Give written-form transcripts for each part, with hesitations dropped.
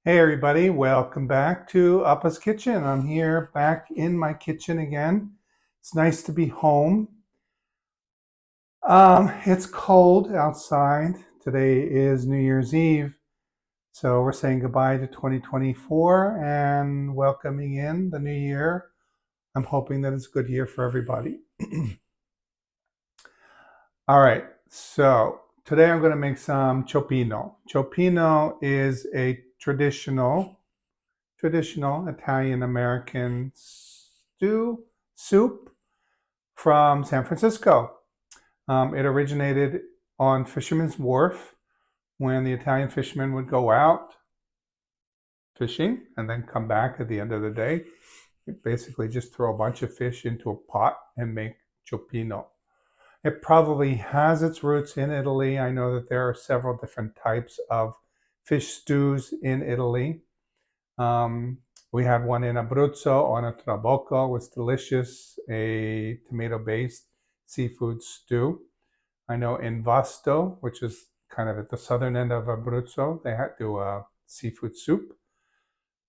Hey everybody, welcome back to Appa's Kitchen. I'm here back in my kitchen again. It's nice to be home. It's cold outside. Today is New Year's Eve, so we're saying goodbye to 2024 and welcoming in the new year. I'm hoping that it's a good year for everybody. All right, so today I'm going to make some cioppino. Cioppino is a traditional Italian American soup from San Francisco. It originated on Fisherman's Wharf when the Italian fishermen would go out fishing and then come back at the end of the day. You basically just throw a bunch of fish into a pot and make cioppino. It probably has its roots in Italy. I know that there are several different types of fish stews in Italy. Um, we had one in Abruzzo on a trabocco. It was delicious, a tomato-based seafood stew. I know in Vasto, which is kind of at the southern end of Abruzzo, they had do a seafood soup.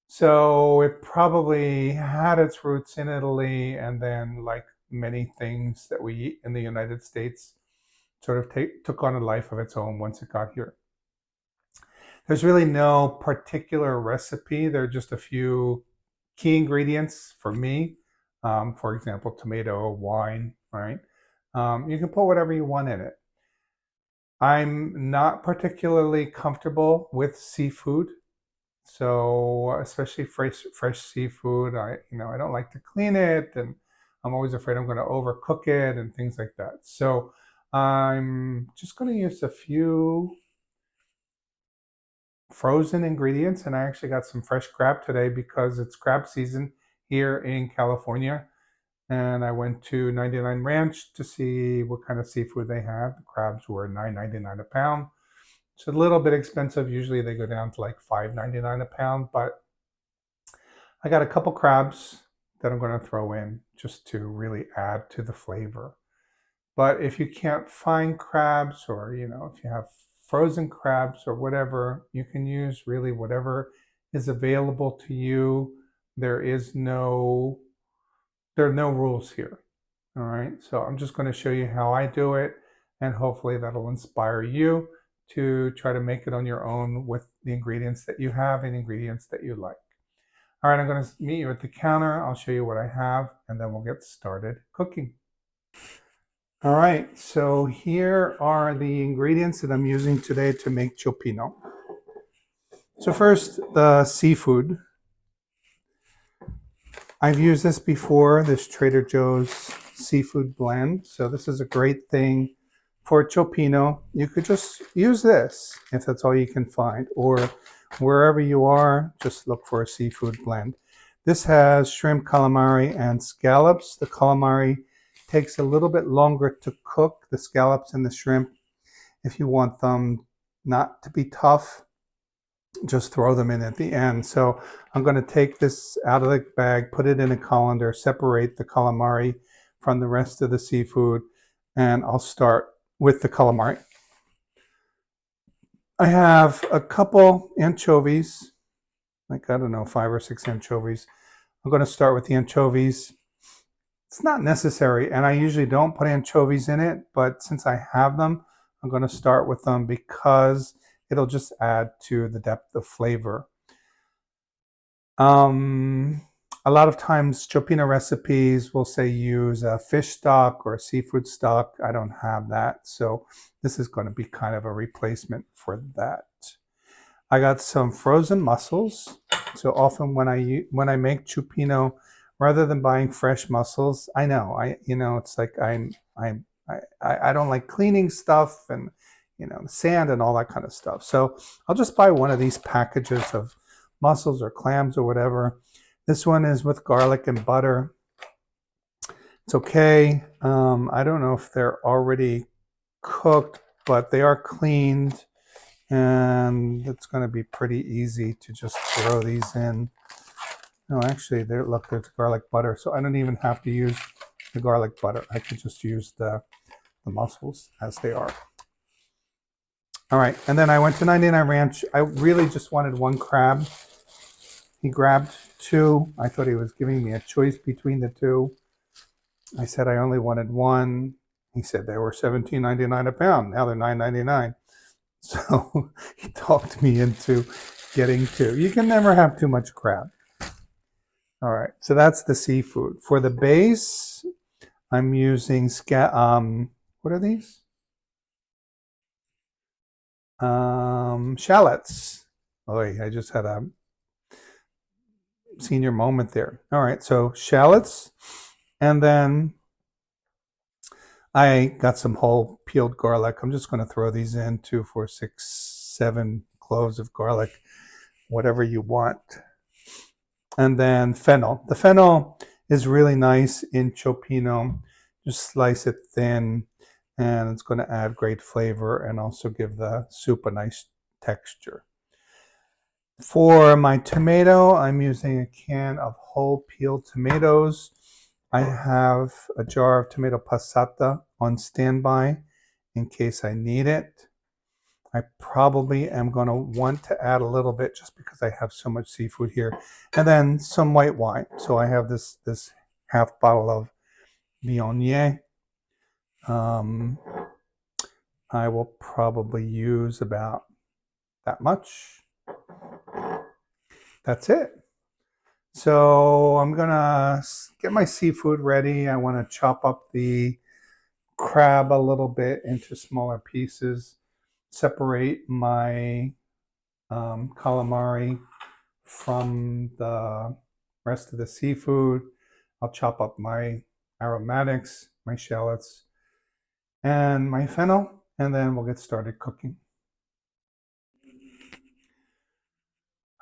So it probably had its roots in Italy, and then, like many things that we eat in the United States, sort of took on a life of its own once it got here. There's really no particular recipe. There are just a few key ingredients for me. For example, tomato, wine, right? You can put whatever you want in it. I'm not particularly comfortable with seafood, so especially fresh seafood. I don't like to clean it, and I'm always afraid I'm going to overcook it and things like that. So I'm just going to use a few frozen ingredients, and I actually got some fresh crab today because it's crab season here in California. And I went to 99 Ranch to see what kind of seafood they had. The crabs were $9.99 a pound. It's a little bit expensive. Usually they go down to like $5.99 a pound, but I got a couple crabs that I'm going to throw in just to really add to the flavor. But if you can't find crabs, or if you have frozen crabs or whatever, you can use really whatever is available to you. There is no there are no rules here. All right. So I'm just going to show you how I do it, and hopefully that'll inspire you to try to make it on your own with the ingredients that you have and ingredients that you like. All right, I'm going to meet you at the counter. I'll show you what I have, and then we'll get started cooking. All right, so here are the ingredients that I'm using today to make cioppino. So first, the seafood. I've used this before, this Trader Joe's seafood blend. So this is a great thing for cioppino. You could just use this if that's all you can find, or wherever you are, just look for a seafood blend. This has shrimp, calamari, and scallops. The calamari takes a little bit longer to cook. The scallops and the shrimp, if you want them not to be tough, just throw them in at the end. So I'm going to take this out of the bag, put it in a colander, separate the calamari from the rest of the seafood, and I'll start with the calamari. I have a couple anchovies, like I don't know, 5 or 6 anchovies. I'm going to start with the anchovies. It's not necessary, and I usually don't put anchovies in it, but since I have them, I'm going to start with them because it'll just add to the depth of flavor. A lot of times cioppino recipes will say use a fish stock or a seafood stock. I don't have that, so this is going to be kind of a replacement for that. I got some frozen mussels. So often when I make cioppino, rather than buying fresh mussels, I know it's like I don't like cleaning stuff and sand and all that kind of stuff. So I'll just buy one of these packages of mussels or clams or whatever. This one is with garlic and butter. It's okay. I don't know if they're already cooked, but they are cleaned, and it's going to be pretty easy to just throw these in. No, actually, look, there's garlic butter, so I don't even have to use the garlic butter. I could just use the mussels as they are. All right, and then I went to 99 Ranch. I really just wanted one crab. He grabbed two. I thought he was giving me a choice between the two. I said I only wanted one. He said they were $17.99 a pound. Now they're $9.99. So he talked me into getting two. You can never have too much crab. All right, so that's the seafood. For the base, I'm using what are these? Shallots. Oh, I just had a senior moment there. All right, so shallots, and then I got some whole peeled garlic. I'm just going to throw these in, 2, 4, 6, 7 cloves of garlic, whatever you want. And then fennel. The fennel is really nice in Cioppino. Just slice it thin, and it's going to add great flavor and also give the soup a nice texture. For my tomato, I'm using a can of whole peeled tomatoes. I have a jar of tomato passata on standby in case I need it. I probably am going to want to add a little bit just because I have so much seafood here. And then some white wine. So I have this half bottle of Viognier. I will probably use about that much. That's it. So I'm going to get my seafood ready. I want to chop up the crab a little bit into smaller pieces, separate my calamari from the rest of the seafood. I'll chop up my aromatics, my shallots, and my fennel, and then we'll get started cooking.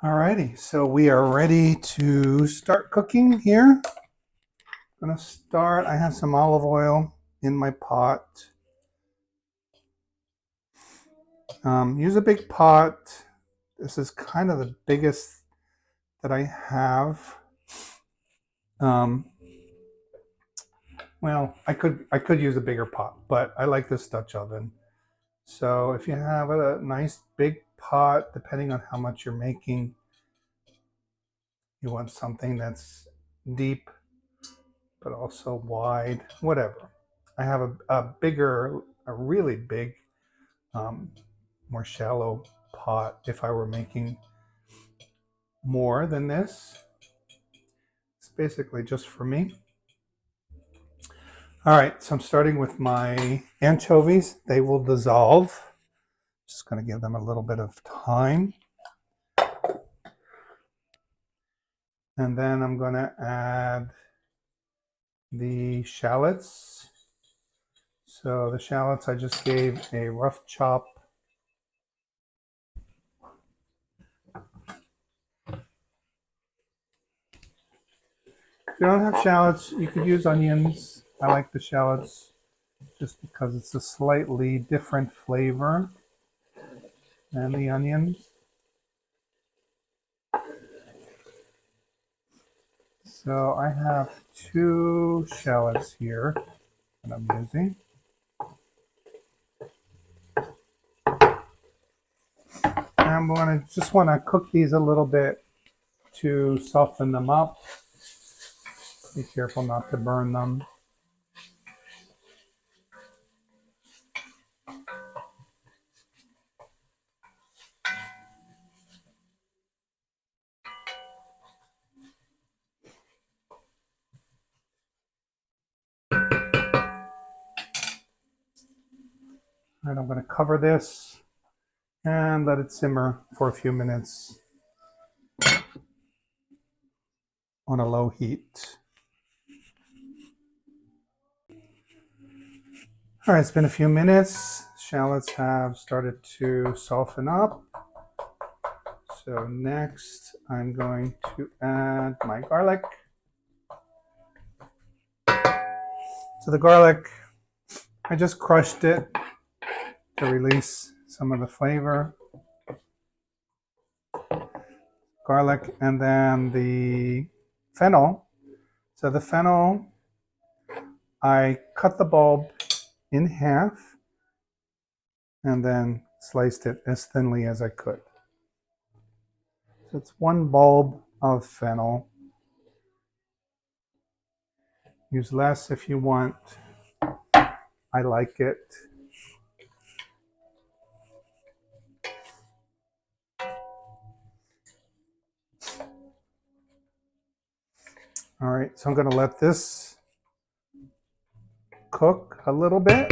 Alrighty, so we are ready to start cooking here. I'm gonna start, I have some olive oil in my pot. Use a big pot. This is kind of the biggest that I have. Well, I could use a bigger pot, but I like this Dutch oven. So if you have a nice big pot, depending on how much you're making, you want something that's deep but also wide, whatever. I have a really big, more shallow pot if I were making more than this. It's basically just for me. All right, so I'm starting with my anchovies. They will dissolve. Just going to give them a little bit of time. And then I'm going to add the shallots. So the shallots I just gave a rough chop. If you don't have shallots, you could use onions. I like the shallots just because it's a slightly different flavor than the onions. So I have 2 shallots here that I'm using. I'm going to just want to cook these a little bit to soften them up. Be careful not to burn them. All right, I'm going to cover this and let it simmer for a few minutes on a low heat. All right, it's been a few minutes. Shallots have started to soften up. So next I'm going to add my garlic. So the garlic, I just crushed it to release some of the flavor. Garlic, and then the fennel. So the fennel, I cut the bulb in half and then sliced it as thinly as I could. So it's 1 bulb of fennel. Use less if you want. I like it. All right, so I'm going to let this cook a little bit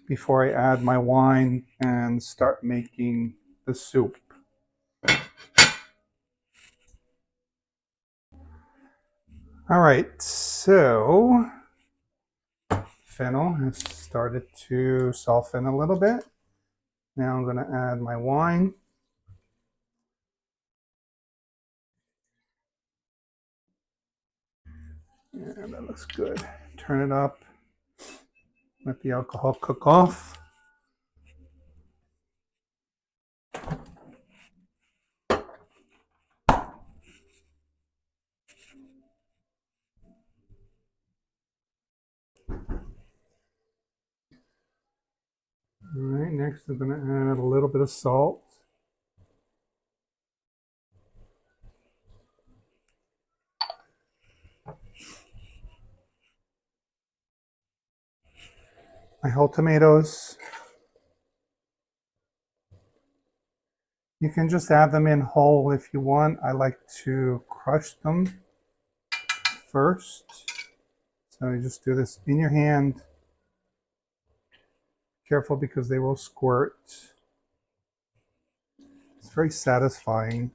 before I add my wine and start making the soup. All right, so fennel has started to soften a little bit. Now I'm going to add my wine. And that looks good. Turn it up. Let the alcohol cook off. All right, next I'm going to add a little bit of salt. My whole tomatoes. You can just add them in whole if you want. I like to crush them first. So you just do this in your hand. Careful because they will squirt. It's very satisfying.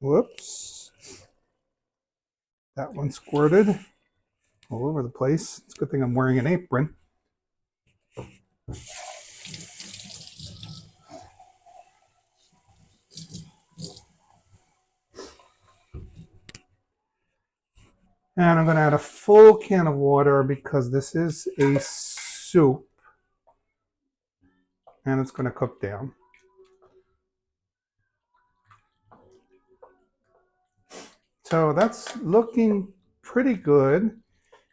Whoops. That one squirted all over the place. It's a good thing I'm wearing an apron. And I'm going to add a full can of water because this is a soup and it's going to cook down. So that's looking pretty good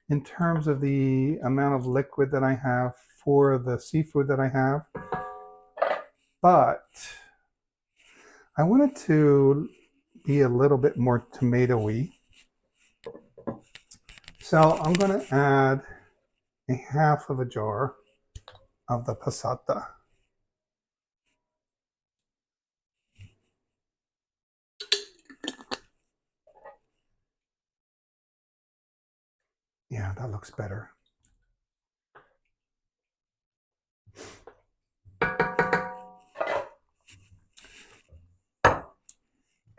in terms of the amount of liquid that I have for the seafood that I have. But I want it to be a little bit more tomatoey. So I'm going to add a half of a jar of the passata. Yeah, that looks better.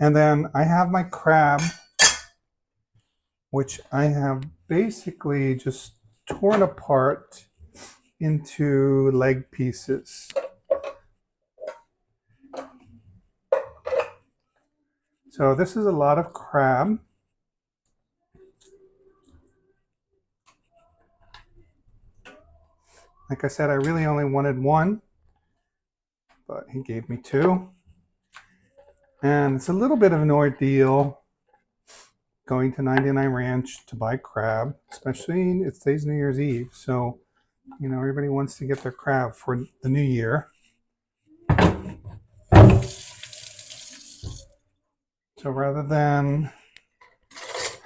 And then I have my crab, which I have basically just torn apart into leg pieces. So this is a lot of crab. Like I said, I really only wanted one, but he gave me 2. And it's a little bit of an ordeal going to 99 Ranch to buy crab, especially it's today's New Year's Eve. So, you know, everybody wants to get their crab for the new year. So rather than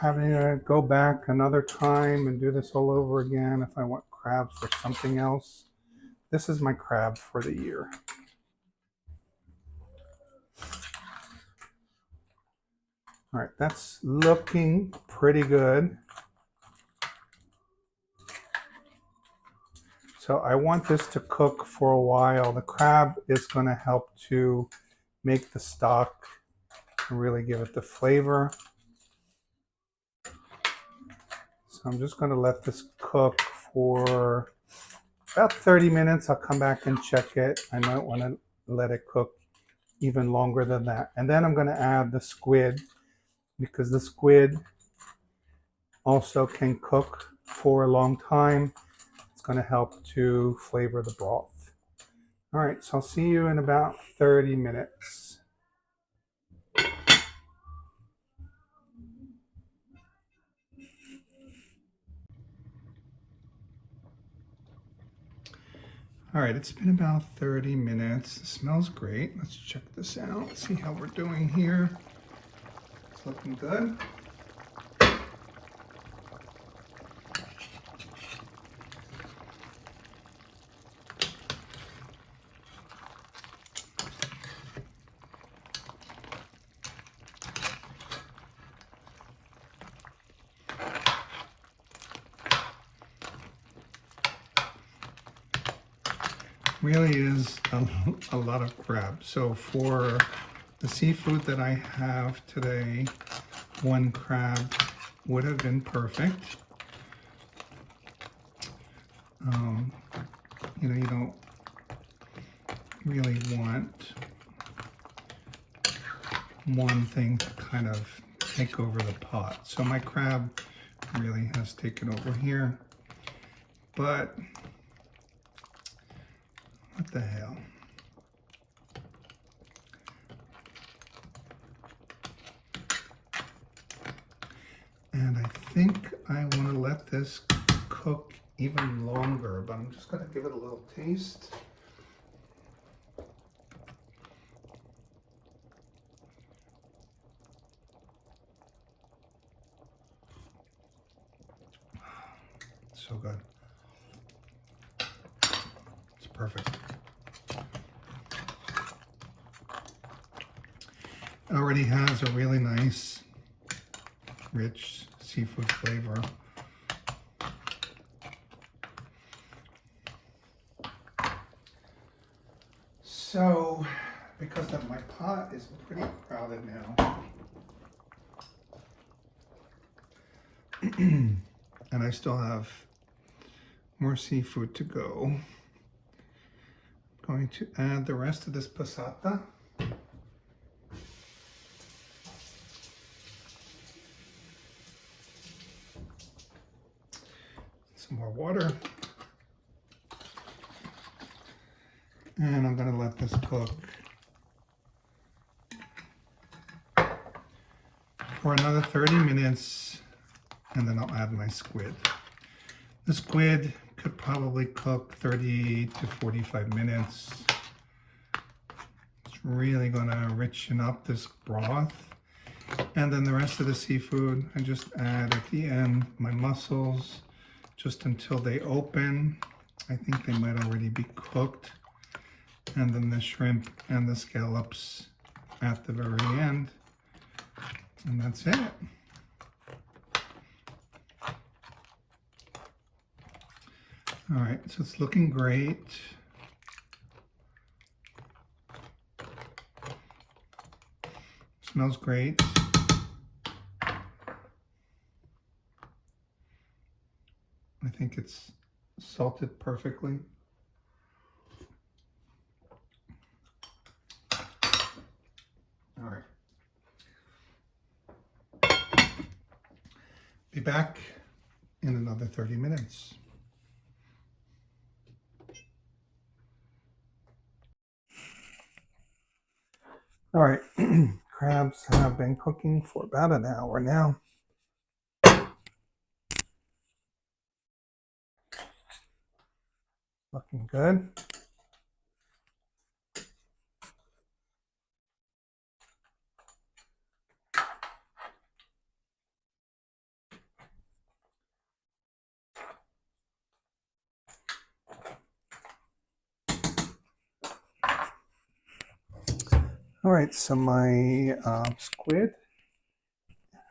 having to go back another time and do this all over again if I want crabs for something else, this is my crab for the year. All right, that's looking pretty good. So I want this to cook for a while. The crab is going to help to make the stock and really give it the flavor. So I'm just going to let this cook for about 30 minutes. I'll come back and check it. I might want to let it cook even longer than that. And then I'm going to add the squid because the squid also can cook for a long time. It's going to help to flavor the broth. All right, so I'll see you in about 30 minutes. All right, it's been about 30 minutes. It smells great. Let's check this out, see how we're doing here. It's looking good. Really is a lot of crab. So for the seafood that I have today, one crab would have been perfect. You know, you don't really want one thing to kind of take over the pot. So my crab really has taken over here, but what the hell? And I think I want to let this cook even longer, but I'm just going to give it a little taste. So good. It's perfect. It already has a really nice, rich seafood flavor. So, because of my pot is pretty crowded now, and I still have more seafood to go, I'm going to add the rest of this passata. Some more water. And I'm going to let this cook for another 30 minutes, and then I'll add my squid. The squid could probably cook 30 to 45 minutes. It's really going to richen up this broth. And then the rest of the seafood, I just add at the end my mussels just until they open. I think they might already be cooked. And then the shrimp and the scallops at the very end. And that's it. All right, so it's looking great. Smells great. I think it's salted perfectly. All right. Be back in another 30 minutes. All right, crabs have been cooking for about an hour now. Looking good. All right, so my squid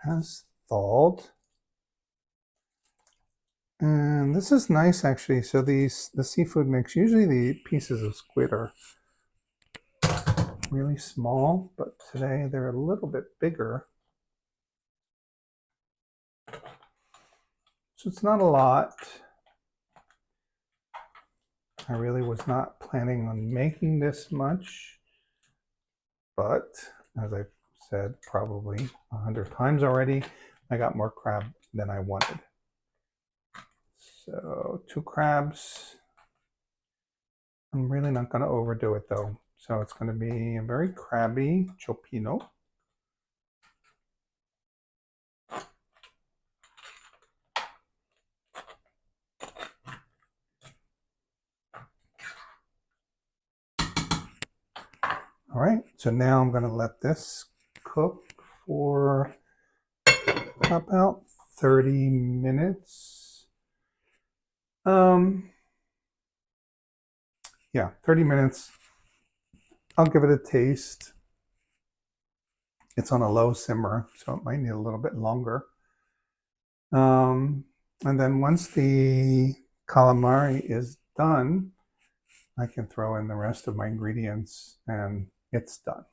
has thawed. And this is nice actually. So the seafood mix, usually the pieces of squid are really small, but today they're a little bit bigger. So it's not a lot. I really was not planning on making this much, but as I've said probably 100 times already, I got more crab than I wanted. So 2 crabs. I'm really not going to overdo it though. So it's going to be a very crabby cioppino. All right, so now I'm going to let this cook for about 30 minutes. Yeah, 30 minutes. I'll give it a taste. It's on a low simmer, so it might need a little bit longer. And then once the calamari is done, I can throw in the rest of my ingredients and it's done.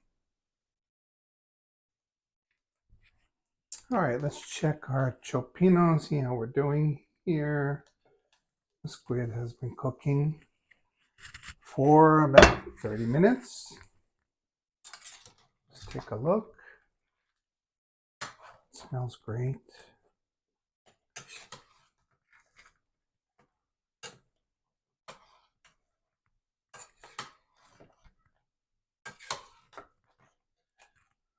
All right, let's check our cioppino, see how we're doing here. The squid has been cooking for about 30 minutes. Let's take a look. It smells great.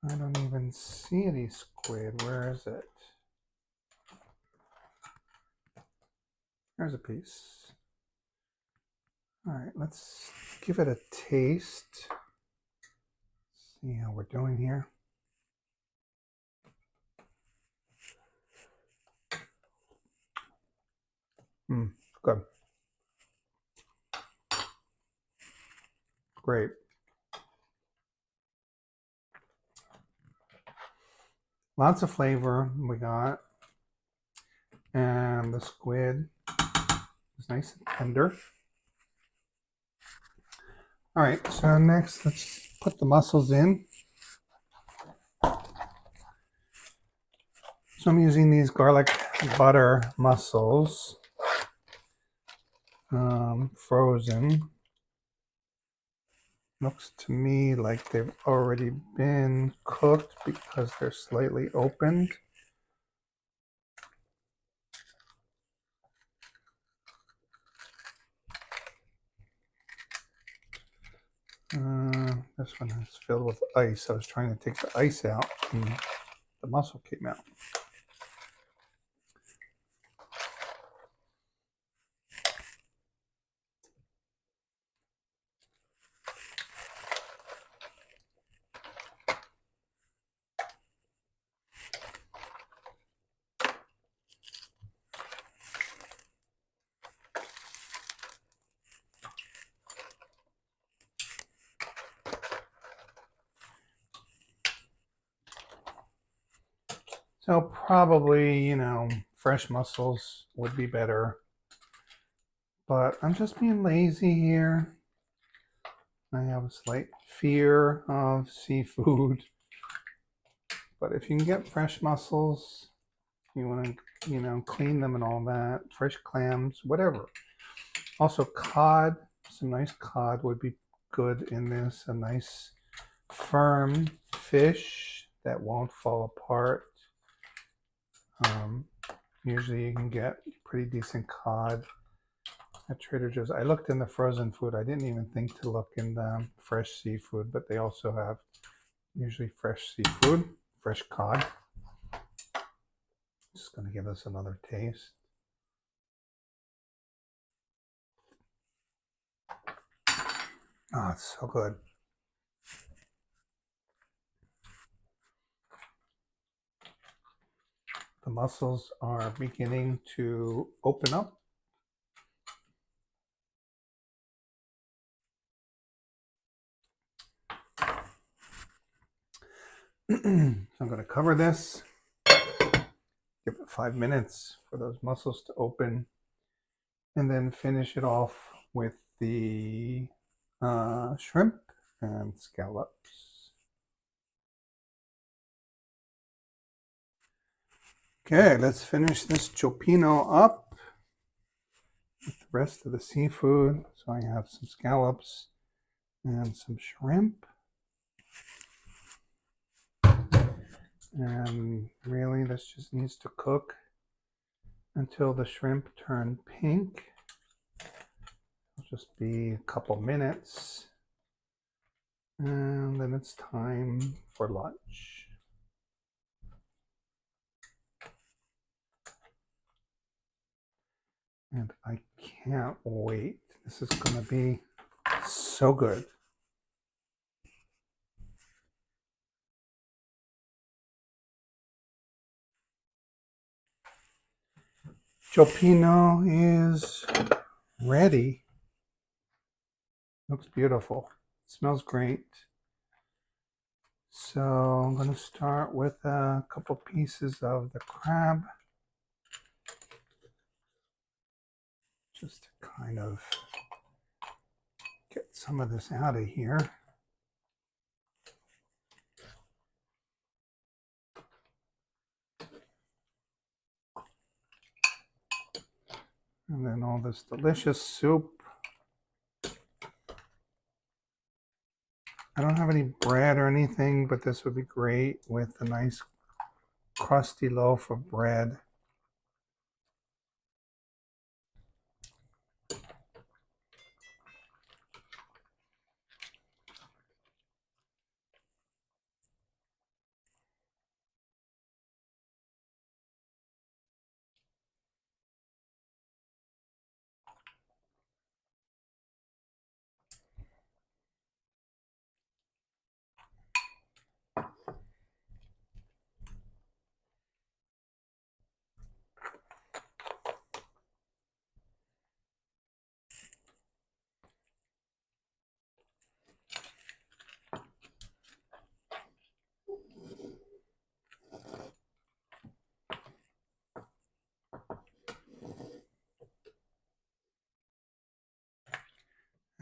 I don't even see any squid. Where is it? There's a piece. All right, let's give it a taste. See how we're doing here. Good. Great. Lots of flavor we got. And the squid is nice and tender. All right, so next let's put the mussels in. So I'm using these garlic butter mussels, frozen. Looks to me like they've already been cooked because they're slightly opened. This one is filled with ice. I was trying to take the ice out and the mussel came out. So probably, fresh mussels would be better. But I'm just being lazy here. I have a slight fear of seafood. But if you can get fresh mussels, you want to, clean them and all that. Fresh clams, whatever. Also cod, some nice cod would be good in this. A nice firm fish that won't fall apart. Usually you can get pretty decent cod at Trader Joe's. I looked in the frozen food. I didn't even think to look in the fresh seafood, but they also have usually fresh seafood, fresh cod. Just going to give us another taste. Oh, it's so good. The mussels are beginning to open up. So I'm going to cover this, give it 5 minutes for those mussels to open, and then finish it off with the shrimp and scallops. Okay, let's finish this cioppino up with the rest of the seafood. So I have some scallops and some shrimp. And really, this just needs to cook until the shrimp turn pink. It'll just be a couple minutes. And then it's time for lunch. And I can't wait. This is going to be so good. Cioppino is ready. Looks beautiful. Smells great. So I'm going to start with a couple pieces of the crab. Just to kind of get some of this out of here. And then all this delicious soup. I don't have any bread or anything, but this would be great with a nice crusty loaf of bread.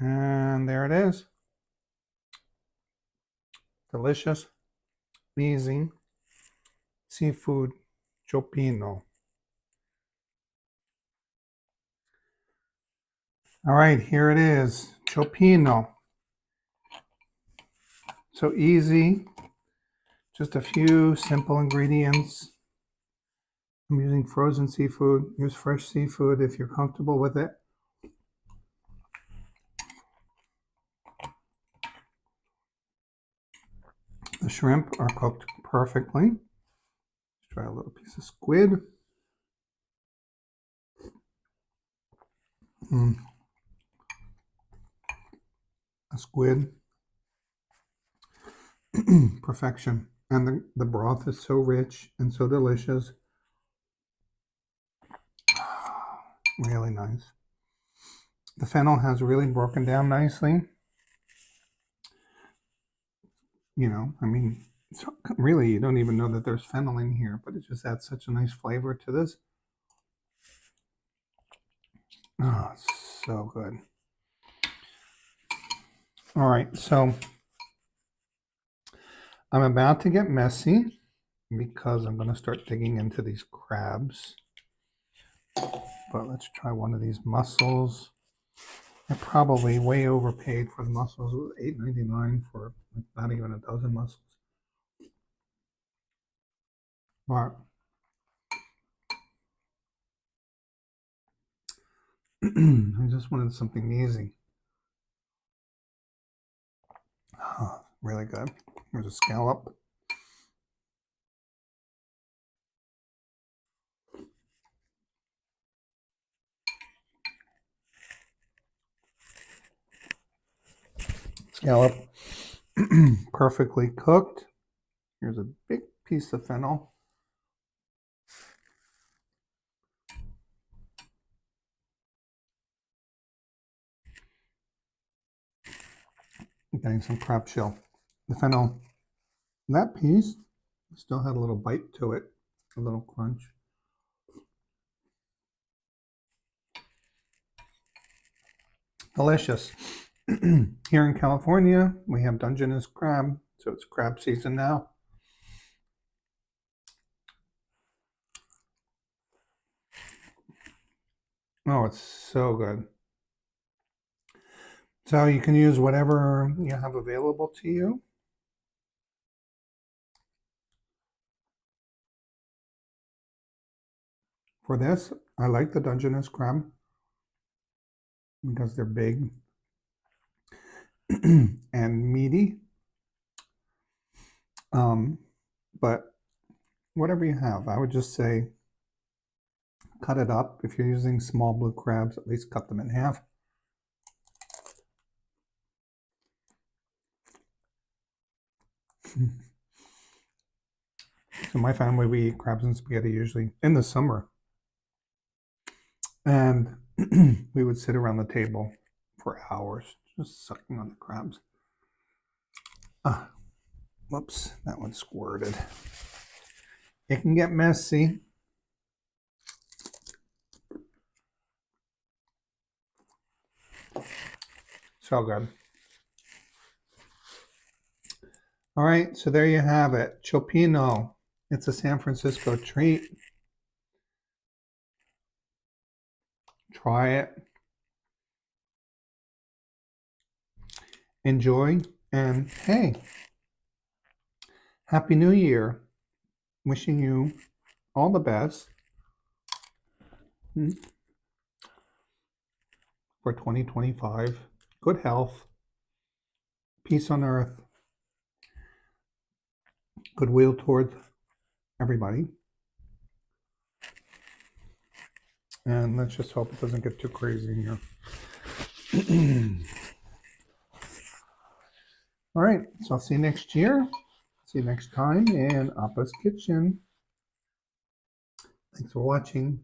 And there it is. Delicious, easy seafood cioppino. All right, here it is, cioppino. So easy, just a few simple ingredients. I'm using frozen seafood. Use fresh seafood if you're comfortable with it. The shrimp are cooked perfectly. Let's try a little piece of squid. A squid. Perfection. And the broth is so rich and so delicious. Really nice. The fennel has really broken down nicely. You know, I mean, so really, you don't even know that there's fennel in here, but it just adds such a nice flavor to this. Oh, it's so good. All right, so I'm about to get messy because I'm going to start digging into these crabs. But let's try one of these mussels. I probably way overpaid for the mussels. It was $8.99 for not even a dozen mussels. But I just wanted something easy. Oh, really good. Here's a scallop. Scallop, perfectly cooked. Here's a big piece of fennel. Getting some crab shell. The fennel, that piece still had a little bite to it, a little crunch. Delicious. Here in California, we have Dungeness crab, so it's crab season now. Oh, it's so good. So you can use whatever you have available to you. For this, I like the Dungeness crab because they're big and meaty. But whatever you have, I would just say cut it up. If you're using small blue crabs, at least cut them in half. So my family, we eat crabs and spaghetti usually in the summer. And we would sit around the table for hours just sucking on the crabs. Ah, whoops, that one squirted. It can get messy. So good. All right, so there you have it. Cioppino. It's a San Francisco treat. Try it. Enjoy. And hey, Happy New Year. Wishing you all the best for 2025. Good health, peace on earth, goodwill towards everybody. And let's just hope it doesn't get too crazy in here. All right, so I'll see you next year. See you next time in Appa's Kitchen. Thanks for watching.